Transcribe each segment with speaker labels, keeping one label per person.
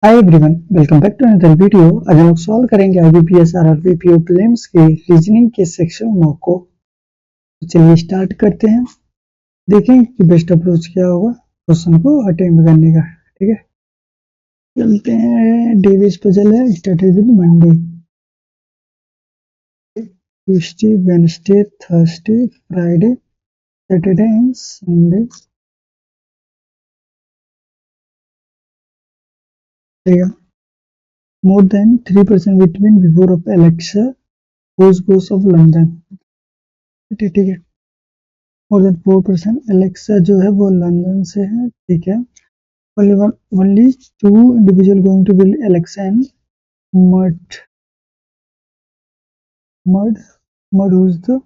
Speaker 1: Hi everyone, welcome back to another video. आज हम लोग सॉल्व करेंगे आईबीपीएस आरआरबी पीओ प्रीलिम्स के रीजनिंग के सेक्शन 9 को। तो चलिए स्टार्ट करते हैं। देखें कि बेस्ट अप्रोच क्या होगा क्वेश्चन को अटेम्प्ट करने का। ठीक है, चलते हैं। डे बेस्ड पजल है, started with Monday, Tuesday, Wednesday, Thursday, Friday, Saturday and Sunday. More than 3% between before of Alexa goes of London। ठीक है, मोर देन 4%। एलेक्सा जो है वो लंदन से है। ठीक है, only two individual going to build Alexa and mud mud mud who's the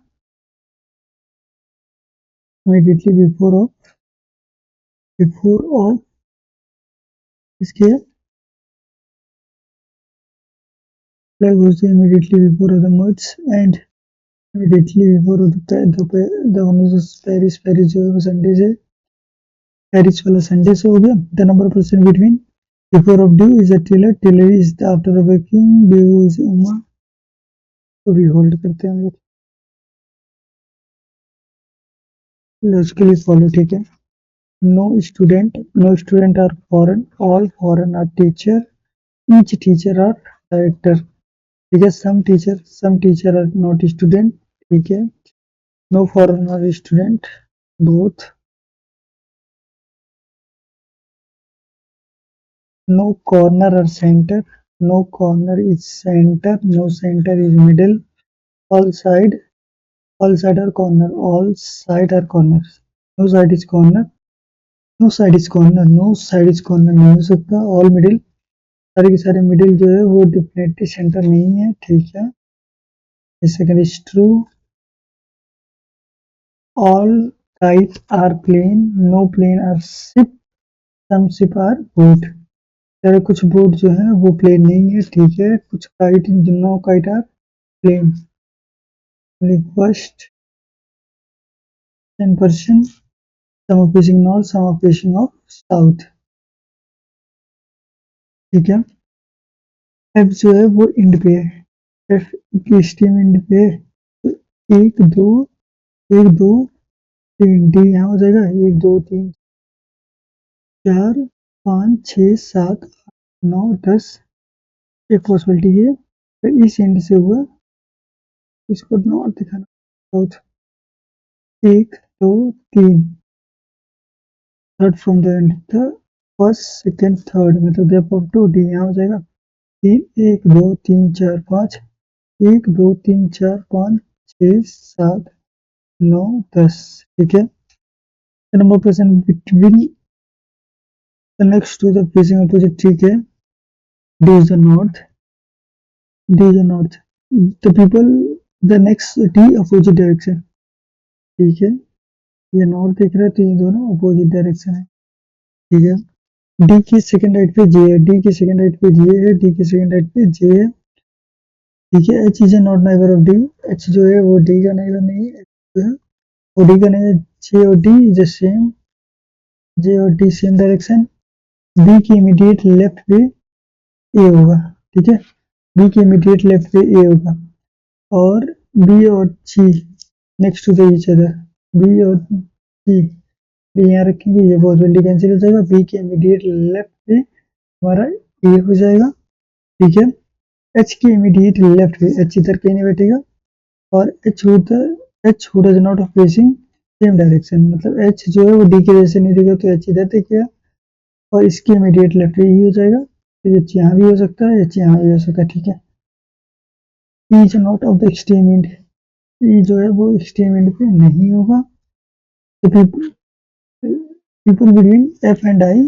Speaker 1: immediately before of इसके flag was immediately before of the muds and immediately before of the one is Paris जो है वो Sunday से, Paris वाला Sunday से हो गया। The number person between before of due is a teller is the after of working due is Uma. तो भी होल्ड करते हैं लॉजिकली फॉलो। ठीक है, no student are foreign, all foreign are teacher, each teacher are director। ठीक है, some teacher are not student। ठीक है, no foreign are student, both। no corner are center, no corner is center, no center is middle, all side are corner, all side are corners, no side is corner, no side is corner, no side is corner नहीं हो सकता। all middle, सारे के सारे middle जो है वो definitely centre नहीं है। ठीक है, second is true. All kite are plane, no plane are ship, some ship are boat. सारे कुछ बोट जो है वो प्लेन नहीं है। ठीक है, कुछ kite, no kite are plane. First 10%, some of facing north, some of facing of south. ठीक है, एफ जो है वो इंड पे है, एफ की स्टीम इंड पे है। तो एक दो तीन, डी यहाँ हो जाएगा। 1 2 3 4 5 6 7 9 10। एक पॉसिबिलिटी है तो इस एंड से हुआ, इसको नॉर्थ दिखाना, south. 1 2 3, third from the end, first second third, मतलब देयरफॉर टू, डी यहाँ हो जाएगा। 3 1 2 3 4 5, 1 2 3 4 5 6 7 9 10। ठीक है, number present between the next to the facing opposite. ठीक है, D is the north, D is the north, the people the next D opposite direction। ठीक है, ये नॉर्थ दिख रहा है तो ये दोनों अपोजिट डायरेक्शन है। ठीक है, D की सेकंड राइट पे J है, D की सेकंड राइट पे J है, D की सेकंड राइट पे J है। ठीक है, H is a not neighbour of D, H जो है वो D का नाइबर नहीं है, जो है वो D का नहीं है। J और D is the same, J और D सेम डायरेक्शन। B की इमीडिएट लेफ्ट पे A होगा। ठीक है, B की इमीडिएट लेफ्ट पे A होगा, और B और C next to the each other, B और C, B यहाँ रखेंगे, ये पॉसिबिलिटी कैंसिल हो जाएगा। B के इमीडिएट लेफ्ट पे हमारा A हो जाएगा। ठीक है, H के इमीडिएट लेफ्ट पे, H इधर कहीं नहीं बैठेगा, और H who does not facing same direction, मतलब H जो है वो D के जैसे नहीं दिखेगा तो H इधर दिखेगा, और इसके इमीडिएट लेफ्ट पे E हो जाएगा। तो H यहाँ भी हो सकता है, H यहाँ भी हो सकता है। ठीक है, E is not of the extreme and, E जो है वो एक्सट्रीम एंड पे नहीं होगा। तो people between F and I,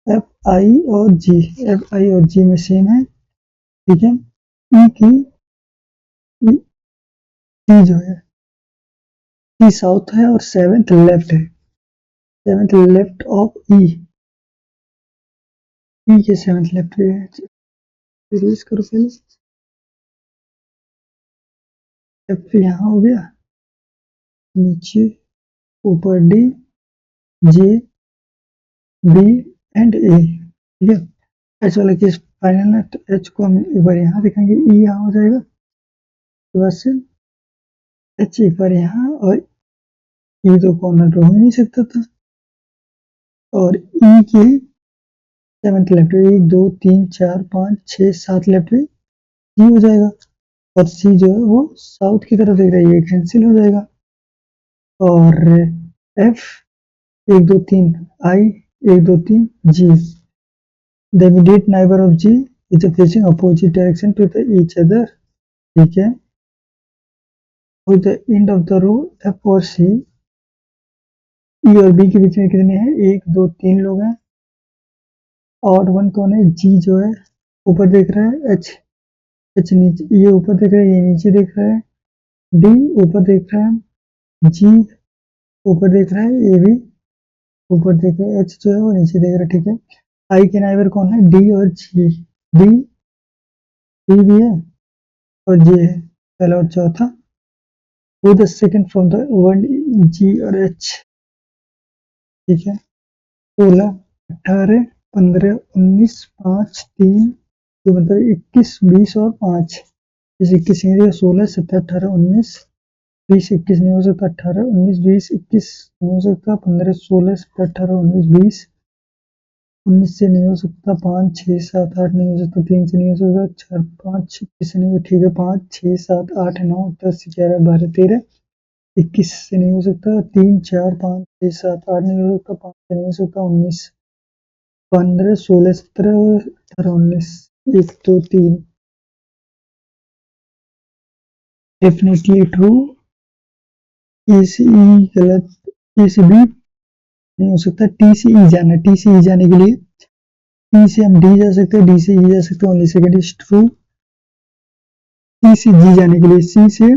Speaker 1: F I और G, F I और G में सेम है। ठीक है, E की E जो है E साउथ है और सेवेंथ लेफ्ट है, seventh left of E, E के सेवेंथ लेफ्ट पे है। रिलीज करो पहले, F यहाँ हो गया, नीचे ऊपर D, J, B and A। ठीक है, एच वाला केस फाइनल है, तो एच को हम एक बार यहाँ देखेंगे, ई यहाँ हो जाएगा, तो बस एच एक बार यहाँ, और ई तो कॉर्नर पे हो ही नहीं सकता था, और ई के 7th लेफ्ट में 1 2 3 4 5 6 7 लेफ्ट में जी हो जाएगा, और सी जो है वो साउथ की तरफ देख रहा है, ये कैंसिल हो जाएगा, और F 1 2 3 I 1 2 3 G, the immediate neighbour of G is facing opposite direction to the each other, ठीक है, और the end of the row F और सी, ई और बी के बीच में कितने हैं, 1 2 3 लोग हैं, ऑड वन कौन है, जी जो है ऊपर देख रहा है, एच एच नीचे, ये ऊपर देख रहा है, ये नीचे देख रहा है, डी ऊपर देख रहा है, जी ऊपर देख रहा है, ये भी ऊपर देख रहा है, एच जो है वो नीचे देख रहा है, ठीक है, आई के नाइबर कौन है, डी और जी, डी डी भी है और जी है, पहला और चौथा, वो the second from the one G और एच, ठीक है, 16 18 15 19 5 3, तो मतलब 21 20 और 5, इस 21 नहीं देगा, 16 17 18 19 20 21 नहीं हो सकता, 18 19 20 21 नहीं हो सकता, 15 16 17 18 19 20 19 से नहीं हो सकता, 5 6 7 8 नहीं हो सकता, 3 से नहीं हो सकता, 4 5 21 से नहीं हो, ठीक है, 5 6 7 8 9 10 11 12 13 21 से नहीं हो सकता, 3 4 5 6 7 8 नहीं हो सकता, 5 से नहीं हो सकता, 19 15 16 17 18 19 1 2 3 डेफिनेटली ट्रू, ए से ई गलत, ए से बी नहीं हो सकता, टी से ई जाना, टी से ई जाने के लिए टी से हम डी जा सकते हैं, डी से ई जा सकते हैं, ओनली सेकंड इज ट्रू, सी से जी जाने के लिए सी से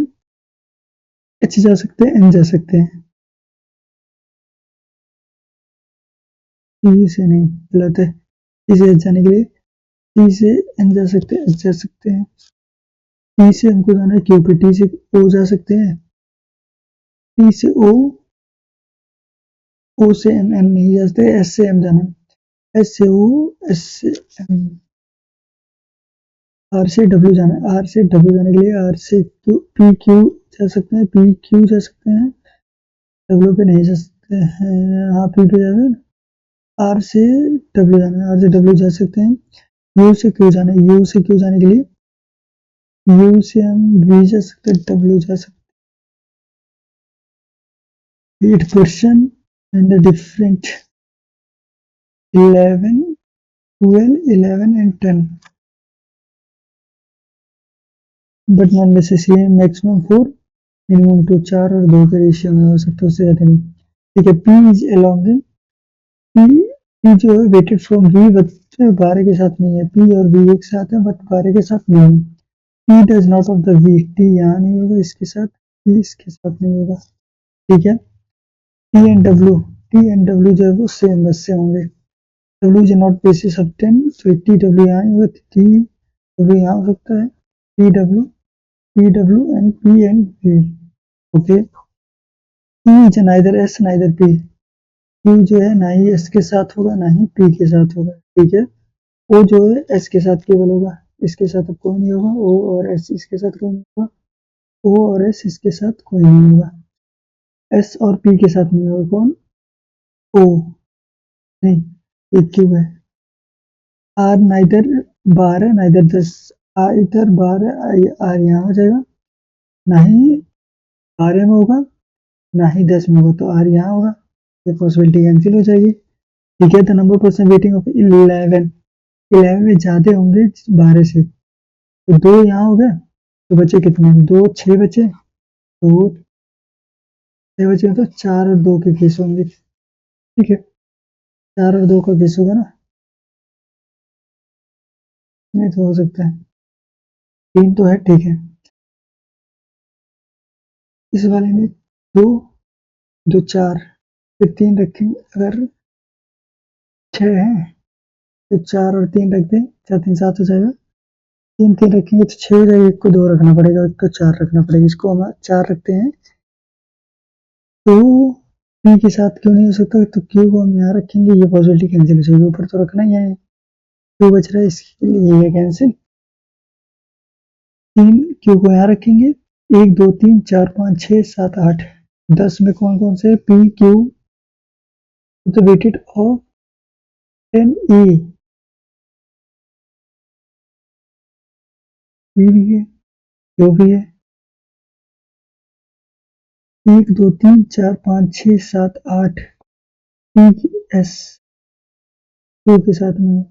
Speaker 1: एच जा सकते हैं, एन जा सकते हैं, सी से नहीं, गलत है, सी से एच जाने के लिए सी से एन जा सकते हैं, एच जा सकते हैं, टी से हमको जाना है क्यू पे, टी से ओ जा सकते हैं, टी से ओ से एम, एम नहीं जा सकते, एस से एम जाना है, एस से ओ, एस से एम, आर से डब्ल्यू जाना है, आर से डब्ल्यू जाने के लिए आर से क्यू, पी क्यू जा सकते हैं, पी क्यू जा सकते हैं, डब्ल्यू पे नहीं जा सकते हैं, हाँ पी पे जाना है, आर से डब्ल्यू जाना है, आर से डब्ल्यू जा सकते हैं, यू से क्यू जाना है, यू से क्यू जाने के लिए यू से हम वी जा सकते हैं, डब्ल्यू जा सकते हैं, 8 question and the different 11 12 11 and 10 but not necessary, maximum 4 minimum 2, 4 और 2 के रेशियो में हो सकता है, उससे ज्यादा नहीं, ठीक है, P is along P, P जो है वेटेड फ्रॉम वी बट 12 के साथ नहीं है, पी और वी एक साथ है बट 12 के साथ नहीं है, P does not of the V, T यहाँ नहीं होगा इसके साथ, पी इसके साथ नहीं होगा, ठीक है, T and W, T and W जो है वो सेम बस से होंगे, W is not basis of 10, तो टी डब्ल्यू यहाँ नहीं होगा, टी डब्ल्यू यहाँ हो सकता है, T W P W and P and V, okay, E is neither S neither P, Q जो है ना ही एस के साथ होगा ना ही पी के साथ होगा, ठीक है, ओ जो है एस के साथ केवल होगा, इसके साथ अब कोई नहीं होगा, ओ और एस इसके साथ कोई नहीं होगा, ओ और एस इसके साथ कोई नहीं होगा, एस और पी के साथ नहीं होगा, कौन, ओ नहीं, ये क्यू है, आर नाइदर 12 नाइदर 10, आर इधर 12, आर यहाँ हो जाएगा, ना ही 12 में होगा ना ही 10 में होगा, तो आर यहाँ होगा, ये पॉसिबिलिटी कैंसिल हो जाएगी, ठीक है, the number person waiting of 11, 11 में ज्यादा होंगे 12 से, तो 2 यहाँ हो गए, तो बचे कितने, 2 6 बचे, तो 6 बचे, तो 4 और 2 के केस होंगे, ठीक है, 4 और 2 का केस होगा ना, नहीं तो हो सकता है 3 तो है, ठीक है, इस वाले में 2 2 4 फिर 3 रखेंगे, अगर 6 है तो 4 और 3 रख दें, 4 3 7 हो जाएगा, 3 3 रखेंगे तो 6 हो जाएगा, एक को 2 रखना पड़ेगा, एक को 4 रखना पड़ेगा, इसको हम 4 रखते हैं, तो पी के साथ क्यों नहीं हो सकता, तो क्यू को हम यहाँ रखेंगे, ये पॉसिबिलिटी कैंसिल हो जाएगी, ऊपर तो रखना ही है, क्यू बच रहा है, इसके लिए ये कैंसिल। 3 क्यू को यहाँ रखेंगे। 1 2 3 4 5 6 7 8 10 में कौन कौन से P Q the weighted of 10 A P भी है, क्यू भी है। 1 2 3 4 5 6 7 8 पी एस क्यू के साथ में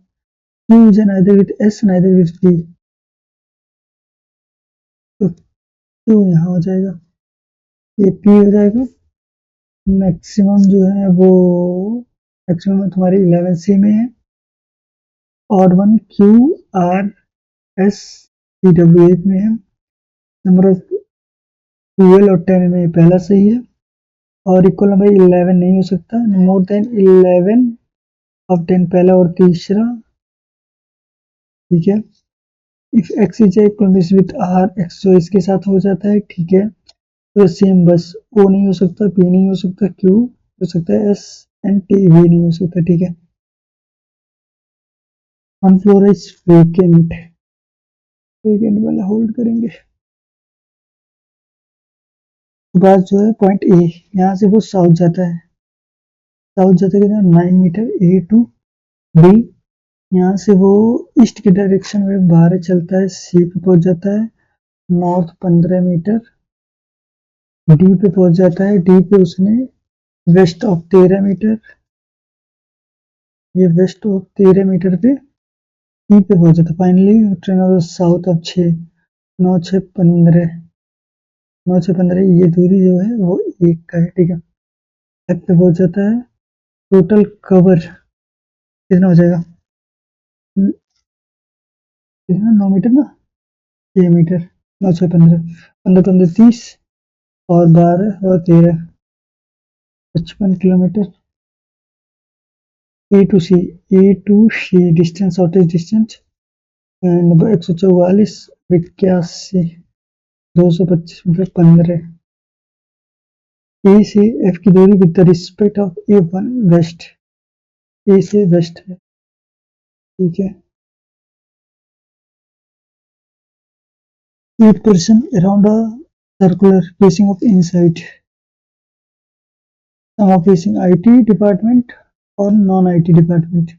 Speaker 1: Q is neither with S neither with D, तो क्यू यहाँ हो जाएगा, ये पी हो जाएगा। मैक्सिमम जो है वो मैक्सिमम तुम्हारी 11 सी में है। Odd one Q R S C W 1 में है। नंबर ऑफ 12 और 10 में पहला सही है। और इक्वल नंबर 11 नहीं हो सकता, मोर देन 11 ऑफ 10 पहला और तीसरा, ठीक है। If X is equal with R, X जो इसके साथ हो जाता है, ठीक है। तो सेम बस ओ नहीं हो सकता, पी नहीं हो सकता, क्यू हो सकता है, एस एंड टी भी नहीं हो सकता, ठीक है। One floor is vacant, vacant वाला होल्ड करेंगे। बात जो है पॉइंट ए, यहाँ से वो साउथ जाता है, साउथ जाता है कितना 9 मीटर ए टू बी। यहाँ से वो ईस्ट के डायरेक्शन में बाहर चलता है, सी पे पहुंच जाता है, नॉर्थ 15 मीटर, डी पे पहुंच जाता है, डी पे उसने वेस्ट ऑफ 13 मीटर, ये वेस्ट ऑफ 13 मीटर पे ई पे पहुंच जाता है। Finally train of south of 6 9 6 15 9 6 15, ये दूरी जो है वो एक का है, ठीक है। एफ पे पहुंच जाता है। टोटल कवर कितना हो जाएगा, कितना 9 मीटर ना, 6 मीटर, 9 6 15 15 15 30 और 12 और 13 55 kilometre. A to C, A to C distance, shortest distance 144 81 225 मतलब 15। ए से एफ की दूरी with the respect of A one west, A से वेस्ट है, ठीक है। 8% around a circular facing of inside, some are facing IT department और non IT department.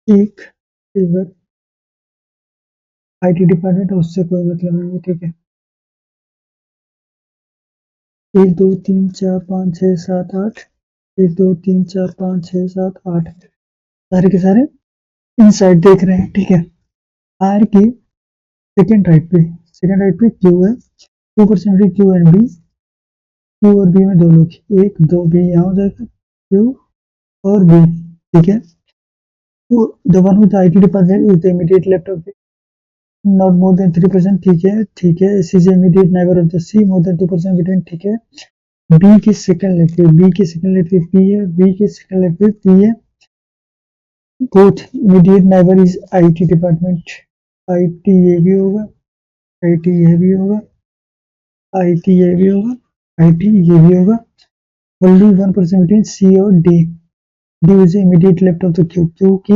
Speaker 1: एक फेवर IT डिपार्टमेंट है, उससे कोई मतलब नहीं है, ठीक है। 1 2 3 4 5 6 7 8 1 2 3 4 5 6 7 8 सारे के सारे इनसाइड देख रहे हैं, ठीक है। आर की सेकेंड राइट पे क्यू है, 2% क्यू एंड बी, क्यू और बी में दो लोग, 1 2 बी यहाँ हो जाएगा, क्यू और बी, ठीक है। तो the one with IT department is the immediate left of not more than 3%, ठीक है, ठीक है। C is immediate neighbour of the C, more than 2% between, ठीक है। बी के सेकंड लेफ्ट पे, बी के सेकंड लेफ्ट पे पी है, बी के सेकंड लेफ्ट पे पी है। Both immediate neighbour is IT department, IT ये भी होगा, IT ये भी होगा, IT ये भी होगा, IT ये भी होगा। ओनली 1% बिटवीन सी और D, D is immediate left of the Q, Q के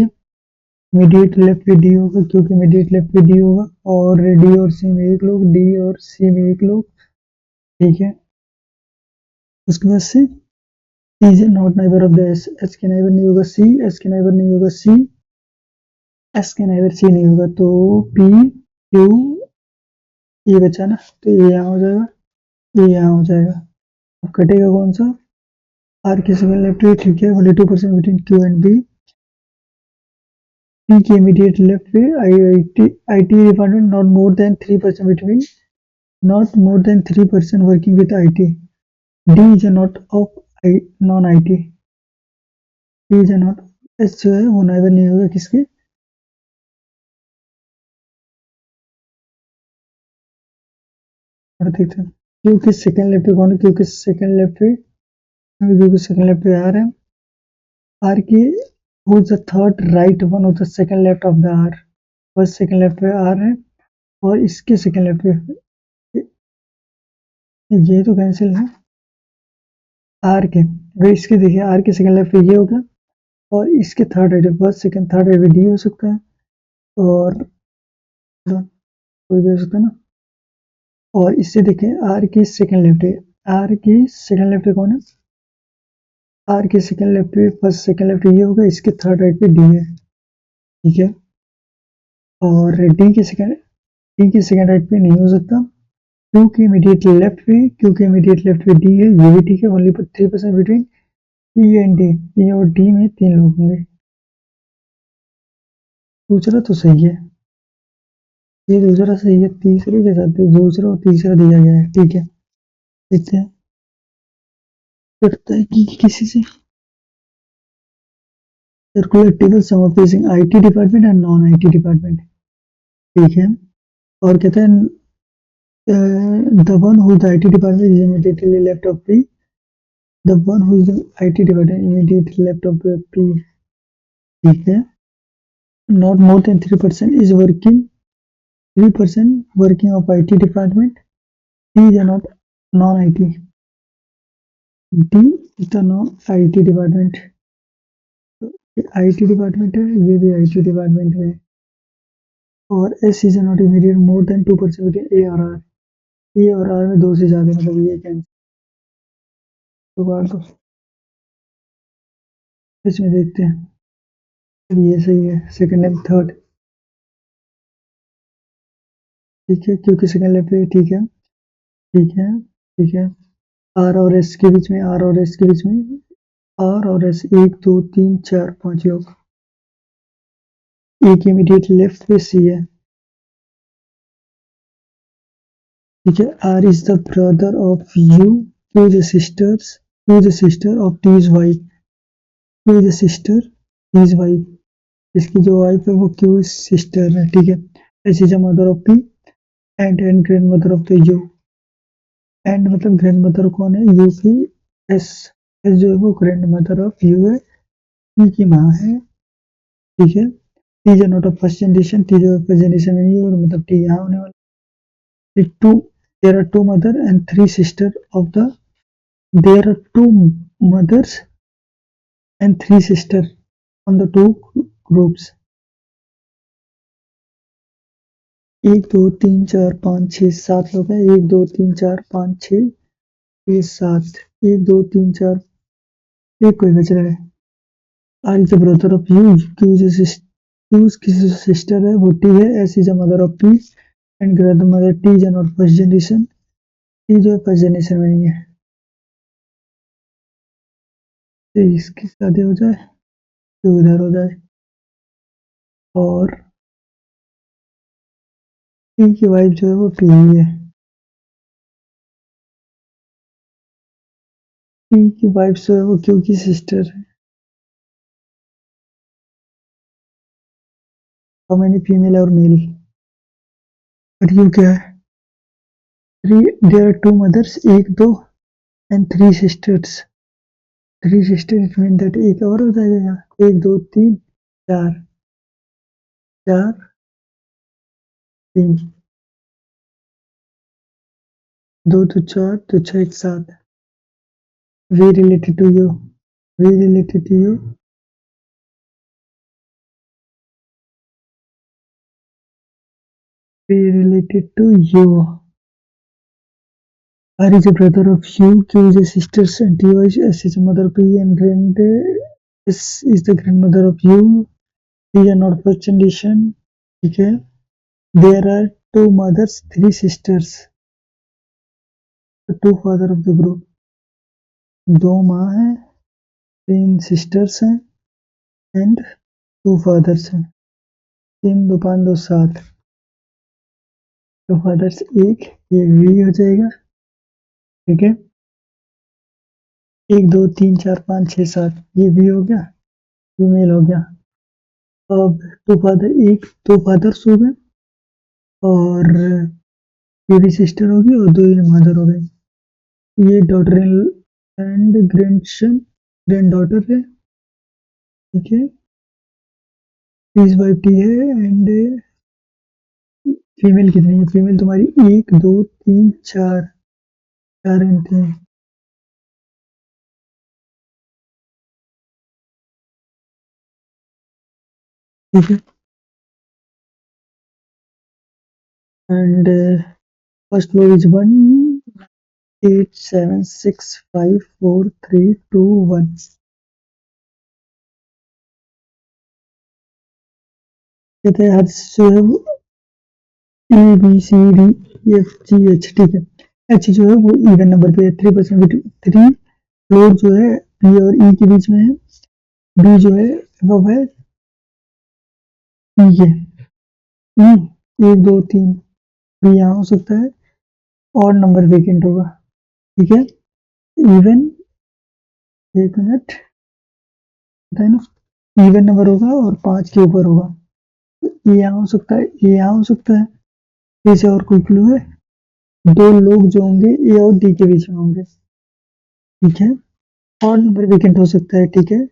Speaker 1: इमीडिएट लेफ्ट पे डी होगा, क्यू के इमीडिएट लेफ्ट पे डी होगा, और डी और सी में एक लोग, डी और सी में एक लोग, ठीक है। उसके बाद से C is not neighbour of the S, S के नाइबर नहीं होगा सी, एस के नाइबर नहीं होगा सी, एस के नाइबर सी नहीं होगा, तो पी क्यू ये बचा ना, तो ये यहाँ हो जाएगा, ये यहाँ हो जाएगा। अब कटेगा कौन सा, आर के सेकंड लेफ्ट पे, ठीक है। Only 2% between Q and B, P के इमीडिएट लेफ्ट पे IT department, not more than 3% between, not more than 3% working with IT. D is a not of non-IT. D is a not, S जो है वो neighbour नहीं होगा किसके, और ठीक है। क्योंकि सेकंड लेफ्ट पे कौन है, क्योंकि सेकंड लेफ्ट पे, क्योंकि सेकंड लेफ्ट पे आर है, आर के who is the third right one of the second left of the R, first second left पे आर है, और इसके सेकंड लेफ्ट पे ये तो कैंसिल है, आर के वे इसके देखिए, आर के सेकंड लेफ्ट पे ये होगा, और इसके थर्ड राइट पे फर्स्ट सेकंड थर्ड राइट पे डी हो सकता है, और कोई भी हो सकता है ना। और इससे देखें आर के सेकंड लेफ्ट है, आर के सेकंड लेफ्ट पे कौन है, आर के सेकंड लेफ्ट पे फर्स्ट सेकंड लेफ्ट ये होगा, इसके थर्ड राइट पे डी है, ठीक है। और डी के सेकंड राइट पे नहीं हो सकता, क्यू के इमीडिएट लेफ्ट पे, क्यू के इमीडिएट लेफ्ट पे डी है, ये भी ठीक है, only 3% between E and D, E और डी में 3 लोग होंगे। दूसरा तो सही है, ये दूसरा सही है, तीसरे के साथ दूसरा और तीसरा दिया गया है, ठीक है। देखते हैं करता है कि किसी से circular table some of IT department and non IT department, ठीक है। और कहते हैं the one who the IT department is immediately left of P, the one who is the IT department immediately left of P, ठीक है। Not more than 3% is working, 3% working of IT department, D is not non-IT, D is the non-IT department, ये IT department है, ये भी IT department है। और S is not immediate more than 2% between A और R, ए और are में 2 से ज़्यादा, मतलब ये कैंसिल, तो काट दो। इसमें देखते हैं, ये सही है, सेकंड एंड थर्ड, ठीक है, क्योंकि सेकंड लेफ्ट पे ठीक है, ठीक है, ठीक है। आर और एस के बीच में, आर और एस के बीच में, आर और एस 1 2 3 4 5 योग, एक इमीडिएट लेफ्ट पे सी है, ठीक है। R is the brother of U, Q is sisters, Q is sister of T is wife, Q is sister, T is wife, इसकी जो वाइफ है वो क्यू इज सिस्टर है, ठीक है। S is a mother of P and grand mother of the you, and मतलब grand mother कौन है, यू की एस, एस जो है वो ग्रैंड मदर ऑफ यू है, पी की माँ है, ठीक है। T is not of first generation, T जो है फर्स्ट जनरेशन में नहीं है, और मतलब टी यहाँ होने वाला है। Two, there are two mother and 3 sister of the, there are two mothers and 3 sister on the 2 groups, 1 2 3 4 5 6 7 लोग हैं, 1 2 3 4 5 6 ये 7, 1 2 3 4, एक कोई बच रहा है। R is the brother of U, Q की सिस्टर है वो टी है, S is the mother of P and grandmother T is not first generation, T जो है फर्स्ट जनरेशन में नहीं है, तो इसकी शादी हो जाए तो इधर हो जाए। और टी की वाइफ जो है वो पी ही है, टी की वाइफ जो है वो क्यू की सिस्टर है। हाउ मेनी फीमेल और मेल, और यू क्या है, 3, there are 2 mothers, 1 2 and 3 sisters, 3 sister, it mean that एक और हो जाएगा यहाँ, 1 2 3 4, 4 3, 2 2 4 2 6 1 7, V related to U, V related to U, V related to U. R is a brother of U, Q is a sister, and T S is a mother P, and grand S is the grandmother of U. T is not first generation. Okay. There are 2 mothers, 3 sisters, the 2 father of the group. 2 माँ हैं, 3 sisters हैं, and 2 fathers हैं। 3 2 5 2 7, 2 fathers 1, ये V हो जाएगा, ठीक है। 1 2 3 4 5 6 7, ये V हो गया, फीमेल हो गया। अब 2 फादर, 1 2 फादर्स हो गए, और ये भी सिस्टर होगी, और 2 ये मदर हो गई। ये daughter in and grandson, grand daughter है, ठीक है। इस वाइफ टी है, एंड फीमेल कितनी है, फीमेल तुम्हारी 1 2 3 4, 4 एंड 3, ठीक है। And first floor is 187654321। कहते हैं हर्ष जो है वो ABCDEFGH, ठीक है। एच जो है वो इवन नंबर पे है, 3% 3 फ्लोर जो है बी और ई के बीच में है। बी जो है अब है ई के। ई 1 2 3, बी यहाँ हो सकता है और नंबर वेकेंट होगा, ठीक है। इवन, एक मिनट, पता है ना, इवन नंबर होगा और 5 के ऊपर होगा। ये यहाँ हो सकता है, ये यहाँ हो सकता है। ऐसे और कोई क्लू है? 2 लोग जो होंगे ए और डी के बीच में होंगे, ठीक है। और नंबर वेकेंट हो सकता है, ठीक है।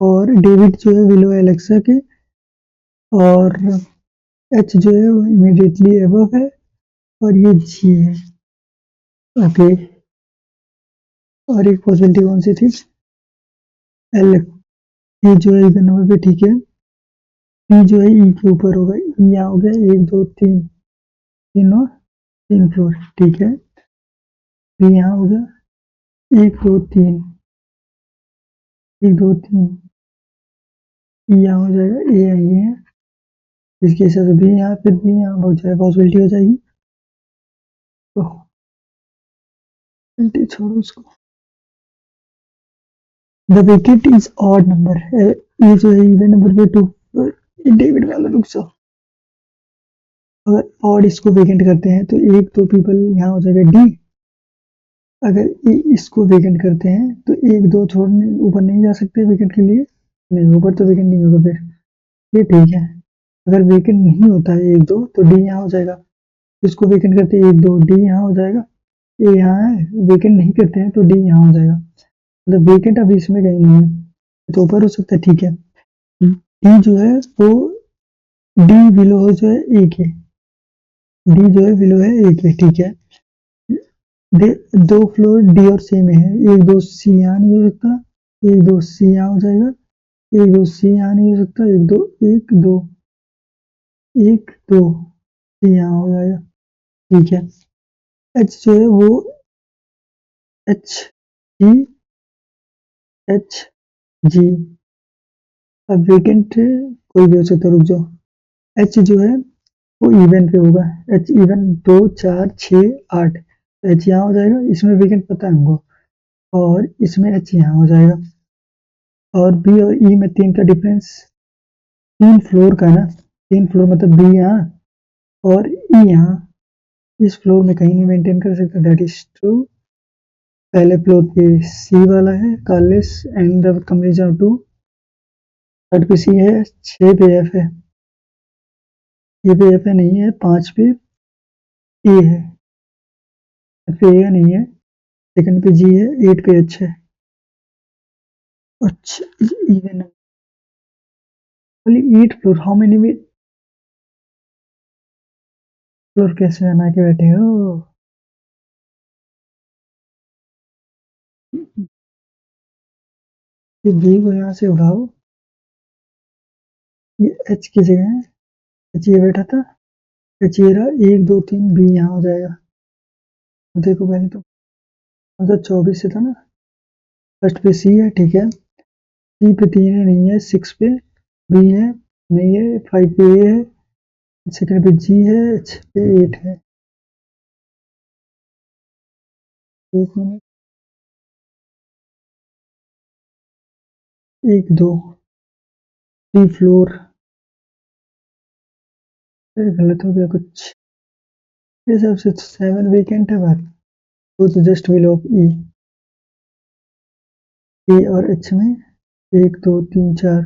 Speaker 1: और डेविड जो है विलो एलेक्सा के, और एच जो है वो इमीडिएटली अबव है, और ये जी है। ओके, और एक पॉसिबिलिटी कौन सी थी? एल, ये जो है इवन नंबर पे, ठीक है। पी जो है ई के ऊपर होगा, ई यहाँ हो गया 1 2 3, तीनों 3 फ्लोर, ठीक है। पी यहाँ हो गया 1 2 3, 1 2 3, ई यहाँ हो जाएगा, ए यही है। इसके हिसाब से भी यहाँ, फिर भी यहाँ बहुत जाएगा, पॉसिबिलिटी हो जाएगी। तो छोड़ो उसको। The wicket is odd number है, ये जो है इवन नंबर पे 2। डेविड वाला रुक जाओ। अगर ऑड इसको वेकेंट करते हैं तो एक तो पीपल यहाँ हो जाएगा डी। अगर इसको वेकेंट करते हैं तो एक दो छोड़ने ऊपर नहीं जा सकते वेकेंट के लिए, नहीं ऊपर तो वेकेंट नहीं होगा फिर, ये ठीक है। अगर वेकेंट नहीं होता है एक दो तो डी यहाँ हो जाएगा। इसको वेकेंट करते हैं एक दो, डी यहाँ हो जाएगा। ये यहाँ है, वेकेंट नहीं करते हैं तो डी यहाँ हो जाएगा। मतलब वेकेंट अभी इसमें कहीं नहीं है, तो ऊपर हो सकता है, ठीक है। डी जो है वो डी बिलो हो जो है ए के, डी जो है बिलो है ए के, ठीक है। दे 2 फ्लोर डी और सी में है, एक दो सी यहाँ नहीं हो सकता, एक दो सी यहाँ हो जाएगा, एक दो सी यहाँ नहीं हो सकता, एक दो, एक दो, एक दो सी यहाँ हो जाएगा, ठीक है। एच जो है वो एच जी, एच जी। अब वेकेंट कोई भी हो सकता है, रुक जाओ। एच जो है वो इवन पे होगा, एच इवन 2 4 6 8, एच यहाँ हो जाएगा, इसमें वेकेंट पता है हमको, और इसमें एच यहाँ हो जाएगा। और बी और ई में 3 का डिफरेंस, 3 फ्लोर का ना, 3 फ्लोर मतलब बी यहाँ और ई यहाँ, इस फ्लोर में कहीं नहीं मेंटेन कर सकता, दैट इज ट्रू। पहले फ्लोर पे सी वाला है, Carlos and the combination of 2। Third पे सी है, 6 पे एफ है, ये पे एफ है नहीं है, 5 पे ए है, एफ पे ए नहीं है, सेकंड पे जी है, 8 पे एच है। अच्छा, even only 8 floor, how many floor कैसे बना के बैठे हो? ये बी को यहाँ से उठाओ, ये एच की जगह है, एच ये बैठा था, एच ये रहा, 1 2 3 बी यहाँ हो जाएगा। देखो पहले तो, मतलब 24 से था ना, फर्स्ट पे सी है, ठीक है। सी पे 3 है, नहीं है, 6 पे बी है, नहीं है, 5 पे ए है, सेकंड पे जी है, एच पे 8 है। एक मिनट, 1 2, 3 फ्लोर, गलत हो गया कुछ, ये हिसाब से 7 वेकेंट है बात, वो तो जस्ट बिलो ई, ए और एच में 1 2 3 4,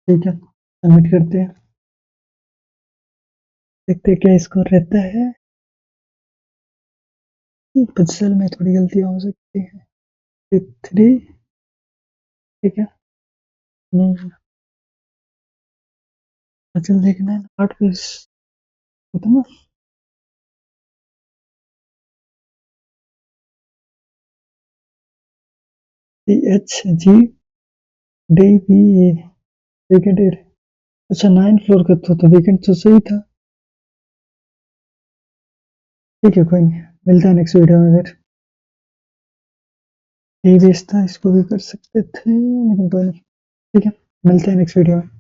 Speaker 1: ठीक है। सबमिट करते हैं, देखते हैं क्या स्कोर रहता है। पजल में थोड़ी गलतियां हो सकती है। 3, ठीक है। पजल देखना है, 8 पीस होता है ना। CHGDPA vacant area. अच्छा 9 फ्लोर का तो वेकेंट तो सही था। ठीक है कोई नहीं, मिलता है नेक्स्ट वीडियो में फिर। ये बेचता इसको भी कर सकते थे लेकिन कोई नहीं। ठीक है, मिलते हैं नेक्स्ट वीडियो में।